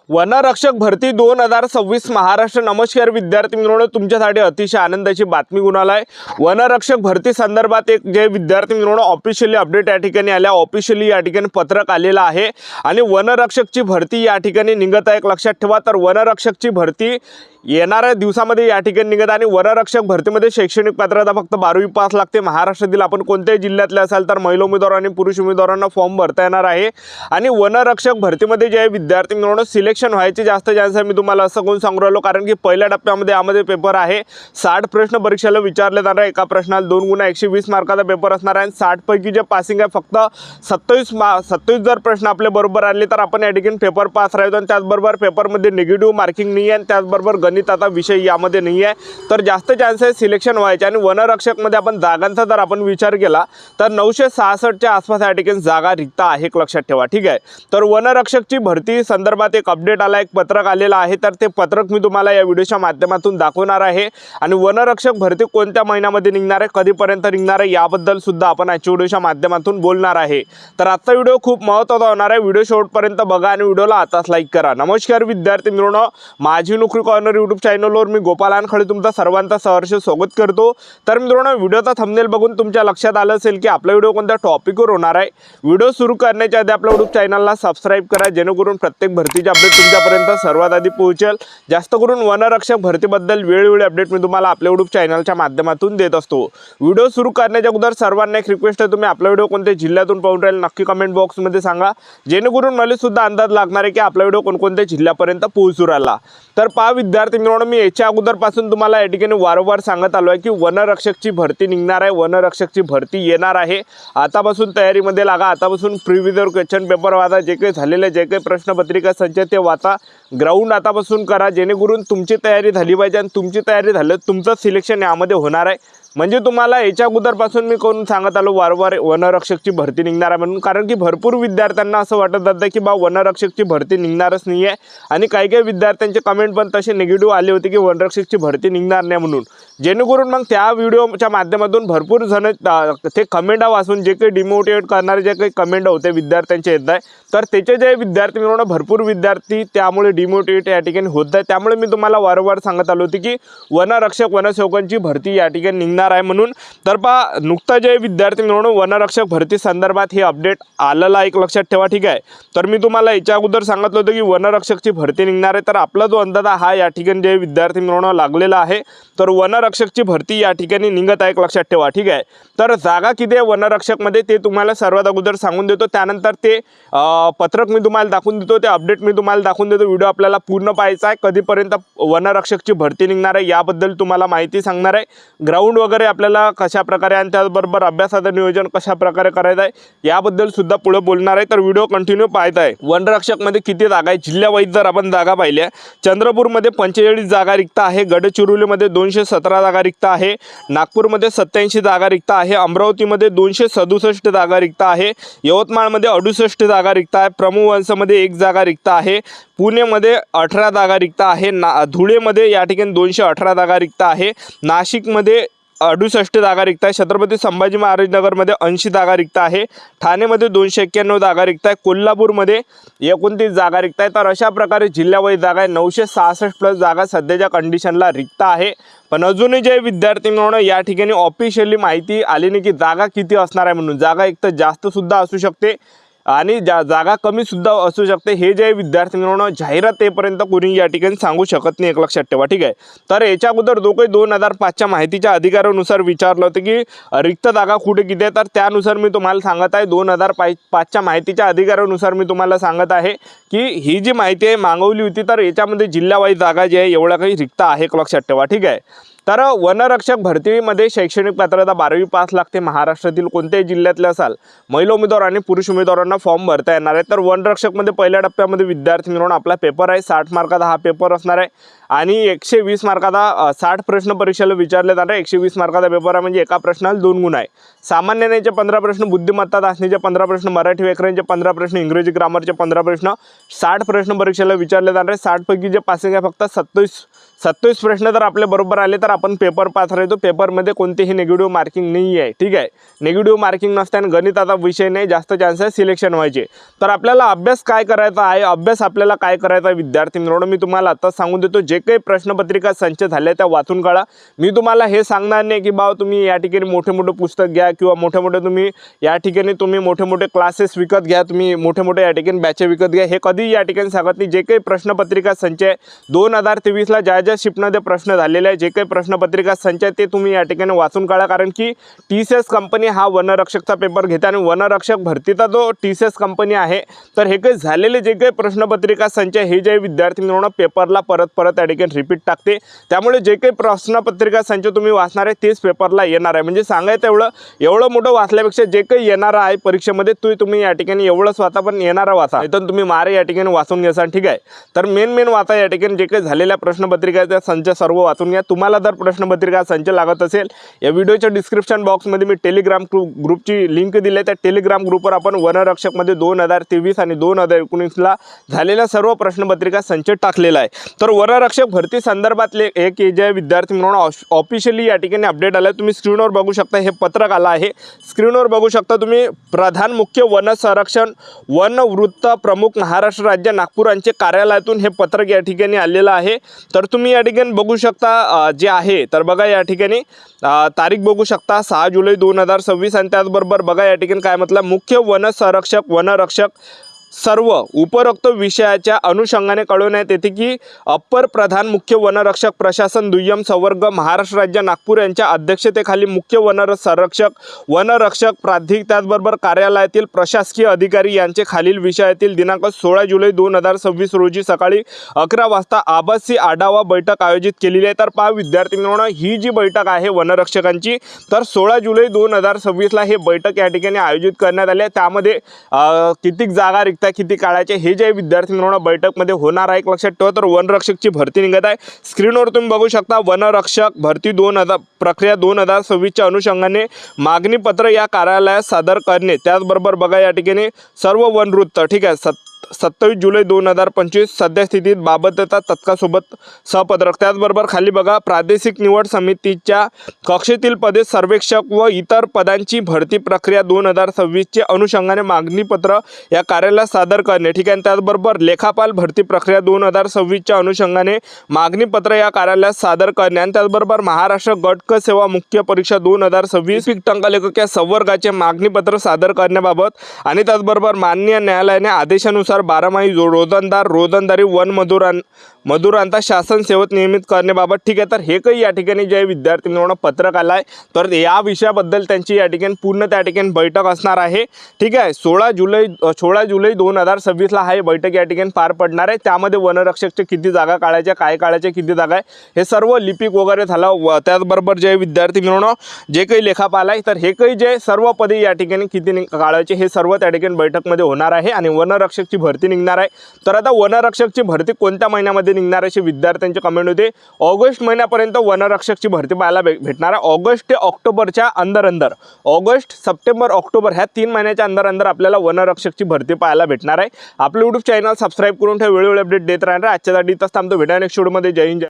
वनरक्षक भरती 2026 महाराष्ट्र। नमस्कार विद्यार्थी मित्रांनो, तुमच्यासाठी अतिशय आनंदाची बातमी घेऊन आलाय। वनरक्षक भरती संदर्भात एक जे विद्यार्थी मित्रांनो ऑफिशियली अपडेट या ठिकाणी आल्या, ऑफिशियली या ठिकाणी पत्रक आलेलं आहे आणि वनरक्षकची भरती या ठिकाणी निघत आहे। एक लक्षात ठेवा, तर वनरक्षकची भरती येणाऱ्या दिवसामध्ये या ठिकाणी निघत आणि वनरक्षक भरतीमध्ये शैक्षणिक पात्रता फक्त 12वी पास लागते। महाराष्ट्रातील आपण कोणत्याही जिल्ह्यातले असाल तर महिला उमेदवार आणि पुरुष उमेदवारांना फॉर्म भरता येणार आहे। आणि वनरक्षक भरतीमध्ये जे विद्यार्थी मित्रांनो सिलेक्शन व्हायचे जास्त चान्स आहे। मी तुम्हाला असं कोण सांगू राहिलो, कारण की पहिल्या टप्प्यामध्ये यामध्ये पेपर आहे 60 प्रश्न परीक्षेला विचारले जाणार आहे। एका प्रश्नाला 2 गुणा 120 मार्काचा पेपर असणार आहे। 60 पैकी जे पासिंग आहे फक्त 27 जर प्रश्न आपले बरोबर आले तर आपण या ठिकाणी पेपर पास राहतो। आणि त्याचबरोबर पेपरमध्ये निगेटिव्ह मार्किंग नाही आहे आणि त्याचबरोबर गणिताचा विषय यामध्ये नाही आहे, तर जास्त चान्स आहे सिलेक्शन व्हायचे। आणि वनरक्षकमध्ये आपण जागांचा जर आपण विचार केला तर 966च्या आसपास या ठिकाणी जागा रिक्त आहे, एक लक्षात ठेवा, ठीक आहे। तर वनरक्षकची भरती संदर्भात एक अपडेट आला, एक पत्रक आलेलं आहे, तर ते पत्रक मी तुम्हाला या व्हिडिओच्या माध्यमातून दाखवणार आहे। आणि वनरक्षक भरती कोणत्या महिन्यामध्ये निघणार आहे, कधीपर्यंत निघणार आहे याबद्दल सुद्धा आपण आजच्या व्हिडिओच्या माध्यमातून बोलणार आहे। तर आजचा व्हिडिओ खूप महत्त्वाचा होणार आहे, व्हिडिओ शेवटपर्यंत बघा आणि व्हिडिओला आताच लाईक करा। नमस्कार विद्यार्थी मित्रांनो, माझी नोकरी कॉर्नर यूट्यूब चॅनलवर मी गोपाल आनखळे तुमचा सर्वांचा सहर्ष स्वागत करतो। तर मित्रांनो, व्हिडिओचा थंबनेल बघून तुमच्या लक्षात आलं असेल की आपला व्हिडिओ कोणत्या टॉपिकवर होणार आहे। व्हिडिओ सुरू करण्याच्या आधी आपल्या यूट्यूब चॅनलला सबस्क्राइब करा, जेणेकरून प्रत्येक भरतीचे अपडेट तुमच्यापर्यंत सर्वात आधी पोहोचेल। जास्त करून वनरक्षक भरतीबद्दल वेळोवेळी अपडेट मी तुम्हाला आपल्या यूट्यूब चॅनलच्या माध्यमातून देत असतो। व्हिडिओ सुरू करण्याच्या अगोदर सर्वांना एक रिक्वेस्ट आहे, तुम्ही आपला व्हिडिओ कोणत्या जिल्ह्यातून पाहून राहिले नक्की कमेंट बॉक्समध्ये सांगा, जेणेकरून मला सुद्धा अंदाज लागणार आहे की आपला व्हिडिओ कोणकोणत्या जिल्ह्यापर्यंत पोहोचू राहिला। तर पहा विद्यार्थी मित्रांनो, मी याच्या अगोदरपासून तुम्हाला या ठिकाणी वारंवार सांगत आलो आहे की वनरक्षकची भरती निघणार आहे, वनरक्षकची भरती येणार आहे। आतापासून तयारीमध्ये लागा, आतापासून प्रिव्हियस क्वेश्चन पेपर वाचा, जे काही झालेले जे काही प्रश्नपत्रिका संच ते वाचा, ग्राउंड आतापासून करा, जेणेकरून तुमची तयारी झाली पाहिजे आणि तुमची तयारी झाली तुमचं सिलेक्शन यामध्ये होणार आहे। म्हणजे तुम्हाला याच्या अगोदरपासून मी कोण सांगत आलो वारंवार वनरक्षकची भरती निघणार आहे म्हणून, कारण की भरपूर विद्यार्थ्यांना असं वाटत जातं की बा वनरक्षकची भरती निघणारच नाही आहे। आणि काही काही विद्यार्थ्यांचे कमेंट पण तसे निगेटिव्ह आले होते की वनरक्षकची भरती निघणार नाही म्हणून, जेणेकरून मग त्या व्हिडिओच्या माध्यमातून भरपूर जण ते कमेंट वाचून जे काही डिमोटिवेट करणारे जे काही कमेंट होते विद्यार्थ्यांचे येत आहे, तर त्याचे जे विद्यार्थी मिळून भरपूर विद्यार्थी त्यामुळे डिमोटिवेट या ठिकाणी होत आहे। त्यामुळे मी तुम्हाला वारंवार सांगत आलो होते की वनरक्षक वनसेवकांची भरती या ठिकाणी निघणार आहे म्हणून। तर पहा नुकता जे विद्यार्थी मिळून वनरक्षक भरती संदर्भात हे अपडेट आलेला एक लक्षात ठेवा, ठीक आहे। तर मी तुम्हाला याच्या अगोदर सांगितलं होतं की वनरक्षकची भरती निघणार आहे, तर आपला जो अंदाज हा या ठिकाणी जे विद्यार्थी मिळून लागलेला आहे, तर वनरक्षकची भरती या ठिकाणी निघत आहे, एक लक्षात ठेवा, ठीक आहे। तर जागा किती आहे वनरक्षकमध्ये ते तुम्हाला सर्वात अगोदर सांगून देतो, त्यानंतर ते पत्रक मी तुम्हाला दाखवून देतो, ते अपडेट मी तुम्हाला दाखवून देतो। व्हिडिओ आपल्याला पूर्ण पाहायचा आहे, कधीपर्यंत वनरक्षकची भरती निघणार आहे याबद्दल तुम्हाला माहिती सांगणार आहे। ग्राउंड वगैरे आपल्याला कशा प्रकारे आणि त्याचबरोबर अभ्यासाचं नियोजन कशा प्रकारे करायचं आहे याबद्दल सुद्धा पुढे बोलणार आहे, तर व्हिडिओ कंटिन्यू पाहत आहे। वनरक्षकमध्ये किती जागा आहे जिल्ह्यावाईज जर आपण जागा पाहिल्या, चंद्रपूरमध्ये 45 जागा रिक्त आहे, गडचिरोलीमध्ये 217 जागा रिक्त आहे, नागपूरमध्ये 87 जागा रिक्त आहे, अमरावतीमध्ये 267 जागा रिक्त आहे, यवतमाळमध्ये 68 जागा रिक्त आहे, प्रमुवंसमध्ये 1 जागा रिक्त आहे, पुणेमध्ये 18 जागा रिक्त आहे, धुळेमध्ये या ठिकाणी 218 जागा रिक्त आहे, नाशिकमध्ये 68 जागा रिक्त आहे, छत्रपती संभाजी महाराज नगरमध्ये 80 जागा रिक्त आहे, ठाणेमध्ये 291 जागा रिक्त आहे, कोल्हापूरमध्ये 29 जागा रिक्त आहे। तर अशा प्रकारे जिल्ह्यावाईज जागा आहे, 966 प्लस जागा सध्याच्या कंडिशनला रिक्त आहे। पण अजूनही जे विद्यार्थी मिळवणं या ठिकाणी ऑफिशियली माहिती आली नाही की जागा किती असणार आहे म्हणून, जागा एक तर जास्त सुद्धा असू शकते आणि जागा कमी सुद्धा असू शकते। हे जे विद्यार्थी मिळवणं जाहिरात येईपर्यंत कोणी या ठिकाणी सांगू शकत नाही, एक लक्षात ठेवा, ठीक आहे। तर याच्या अगोदर जो काही 2005च्या माहितीच्या अधिकारानुसार विचारलं होतं की रिक्त जागा कुठे किती आहे, तर त्यानुसार मी तुम्हाला सांगत आहे 2005च्या माहितीच्या अधिकारानुसार मी तुम्हाला सांगत आहे की ही जी माहिती आहे मागवली होती, तर याच्यामध्ये जिल्हावाईज जागा जी आहे एवढ्या काही रिक्त आहे, एक लक्षात ठेवा, ठीक आहे। तर वनरक्षक भरतीमध्ये शैक्षणिक पात्रता 12वी पास लागते। महाराष्ट्रातील कोणत्याही जिल्ह्यातले असाल महिला उमेदवार आणि पुरुष उमेदवारांना फॉर्म भरता येणार आहे। तर वनरक्षकमध्ये पहिल्या टप्प्यामध्ये विद्यार्थी मिळून आपला पेपर आहे, 60 मार्काचा हा पेपर असणार आहे आणि 120 मार्काचा 60 प्रश्न परीक्षेला विचारले जाणार आहे। 120 मार्काचा पेपर आहे म्हणजे एका प्रश्नाला 2 गुण आहे। सामान्य ज्ञानाचे 15 प्रश्न, बुद्धिमत्ता चाचणीचे 15 प्रश्न, मराठी व्याकरणचे 15 प्रश्न, इंग्रजी ग्रामरचे 15 प्रश्न, 60 प्रश्न परीक्षेला विचारले जाणार आहे। 60 पैकी जे पासिंग आहे फक्त 27 प्रश्न जर आपले बरोबर आले तर आपण पेपर पास राहतो, पेपरमध्ये कोणतेही निगेटिव्ह मार्किंग नाही आहे. ठीक आहे, निगेटिव्ह मार्किंग नसताना गणिताचा विषय नाही, जास्त चान्सेस सिलेक्शन व्हायचे. तर आपल्याला अभ्यास काय करायचा आहे, अभ्यास आपल्याला काय करायचा आहे विद्यार्थी मित्रांनो, मी तुम्हाला आता सांगून देतो. जे काही प्रश्नपत्रिका संच झाल्या त्या वाचून काढा. मी तुम्हाला हे सांगणार नाही की बाबा तुम्ही या ठिकाणी मोठे मोठे पुस्तक घ्या किंवा मोठे मोठे तुम्ही या ठिकाणी तुम्ही मोठे मोठे क्लासेस विकत घ्या, तुम्ही मोठे मोठे या ठिकाणी बॅच विकत घ्या, हे कधी या ठिकाणी सांगत नाही. जे काही प्रश्नपत्रिका संच आहे 2023ला ज्या शिफ्टमध्ये प्रश्न झालेले आहे, जे काही प्रश्नपत्रिका संच आहे ते तुम्ही या ठिकाणी वाचून काढा. कारण की TCS कंपनी हा वनरक्षकचा पेपर घेते आणि वनरक्षक भरतीचा जो TCS कंपनी आहे, तर हे काही झालेले जे काही प्रश्नपत्रिका संच हे जे विद्यार्थी मित्रांनो पेपरला परत या ठिकाणी रिपीट टाकते. त्यामुळे जे काही प्रश्नपत्रिका संच तुम्ही वाचणार आहे तेच पेपरला येणार आहे. म्हणजे सांगायचं एवढं मोठं वाचल्यापेक्षा जे काही येणार आहे परीक्षेमध्ये तुम्ही या ठिकाणी एवढंच वाचा, पण येणारा वाचा, इथून तुम्ही मारे या ठिकाणी वाचून घ्याल. ठीक आहे, तर मेन वाचा या ठिकाणी जे काही झालेल्या प्रश्नपत्रिकाचा संच सर्व वाचून घ्या. तुम्हाला जर प्रश्नपत्रिका संच लागत असेल, या व्हिडिओच्या डिस्क्रिप्शन बॉक्समध्ये मी टेलिग्राम ग्रुपची लिंक दिली आहे. त्या टेलिग्राम ग्रुपवर आपण वनरक्षकमध्ये 2023 आणि 2019ला झालेल्या सर्व प्रश्नपत्रिका संच टाकलेला आहे. तर वनरक्षक भरती संदर्भातले एक जे विद्यार्थी म्हणून ऑफिशियली या ठिकाणी अपडेट आलं, तुम्ही स्क्रीनवर बघू शकता. हे पत्रक आलं आहे, स्क्रीनवर बघू शकता तुम्ही. प्रधान मुख्य वन संरक्षण वन वृत्त प्रमुख महाराष्ट्र राज्य नागपूर यांचे कार्यालयातून हे पत्रक या ठिकाणी आलेलं आहे. तर तुम्ही या ठिकाणी बघू शकता जे आहे, तर बघा या ठिकाणी तारीख बघू शकता 6 जुलै 2026 आणि त्याचबरोबर बघा या ठिकाणी काय म्हटलं, मुख्य वन संरक्षक वनरक्षक सर्व उपरोक्त विषयाच्या अनुषंगाने कळवण्यात येते की अप्पर प्रधान मुख्य वनरक्षक प्रशासन दुय्यम संवर्ग महाराष्ट्र राज्य नागपूर यांच्या अध्यक्षतेखाली मुख्य वनरक्षक प्राधिक त्याचबरोबर कार्यालयातील प्रशासकीय अधिकारी यांचे खालील विषयातील दिनांक 16 जुलै 2026 रोजी सकाळी 11 वाजता आभासी आढावा बैठक आयोजित केलेली आहे. तर पहा विद्यार्थी मित्रांनो, ही जी बैठक आहे वनरक्षकांची, तर 16 जुलै 2026ला हे बैठक या ठिकाणी आयोजित करण्यात आली आहे. त्यामध्ये किती जागा किती काळाचे हे जे विद्यार्थी मित्रांनो बैठकमध्ये होणार आहे, एक लक्षात ठेवा. तर वनरक्षकची भरती निघत आहे. स्क्रीनवर तुम्ही बघू शकता. वनरक्षक भरती 2000 प्रक्रिया 2026च्या अनुषंगाने मागणी पत्र या कार्यालयात सादर करणे. त्याचबरोबर बघा या ठिकाणी सर्व वनवृत्त, ठीक आहे, 27 जुलै 2025 सद्यस्थितीत बाबतता तत्कासोबत सहपत्रक. त्याचबरोबर खाली बघा प्रादेशिक निवड समितीच्या कक्षेतील पदे सर्वेक्षक व इतर पदांची भरती प्रक्रिया 2026चे अनुषंगाने मागणीपत्र या कार्यालयात सादर करणे. ठीक आहे, त्याचबरोबर लेखापाल भरती प्रक्रिया 2026च्या अनुषंगाने मागणीपत्र या कार्यालयात सादर करणे. आणि त्याचबरोबर महाराष्ट्र गटक सेवा मुख्य परीक्षा 2026 टंकलेखक या संवर्गाचे मागणीपत्र सादर करण्याबाबत आणि त्याचबरोबर माननीय न्यायालयाने आदेशानुसार 12माही रोजंदारी वन मजुरांचा शासन सेवेत नियमित करण्याबाबत. ठीक आहे, तर हे काही या ठिकाणी जे विद्यार्थी मित्रांनो पत्रक आलं आहे, तर या विषयाबद्दल त्यांची या ठिकाणी पूर्ण त्या ठिकाणी बैठक असणार आहे. ठीक आहे, 16 जुलै 2026ला हा बैठक या ठिकाणी पार पडणार आहे. त्यामध्ये वनरक्षकचे किती जागा काढायच्या, काय काढायच्या, किती जागा आहे, हे सर्व लिपिक वगैरे झालं. त्याचबरोबर जे विद्यार्थी मित्रांनो जे काही लेखापाल आहे, तर हे काही जे सर्व पदे या ठिकाणी किती काढायचे हे सर्व त्या ठिकाणी बैठकमध्ये होणार आहे. आणि वनरक्षकची भरती निघणार आहे. तर आता वनरक्षकची भरती कोणत्या महिन्यामध्ये निघणार अशी विद्यार्थ्यांची कमेंट होते. ऑगस्ट महिन्यापर्यंत वनरक्षकची भरती पाहायला भेटणार आहे. ऑगस्ट ते ऑक्टोबरच्या अंदर ऑगस्ट सप्टेंबर ऑक्टोबर ह्या 3 महिन्याच्या अंदर आपल्याला वनरक्षकची भरती पाहायला भेटणार आहे. आपलं YouTube चॅनल सबस्क्राईब करून ठेवा, वेळोवेळी अपडेट देत राहणार. आजच्यासाठी इथंच थांबतो. भेटूया नेक्स्ट व्हिडिओमध्ये. जय हिंद.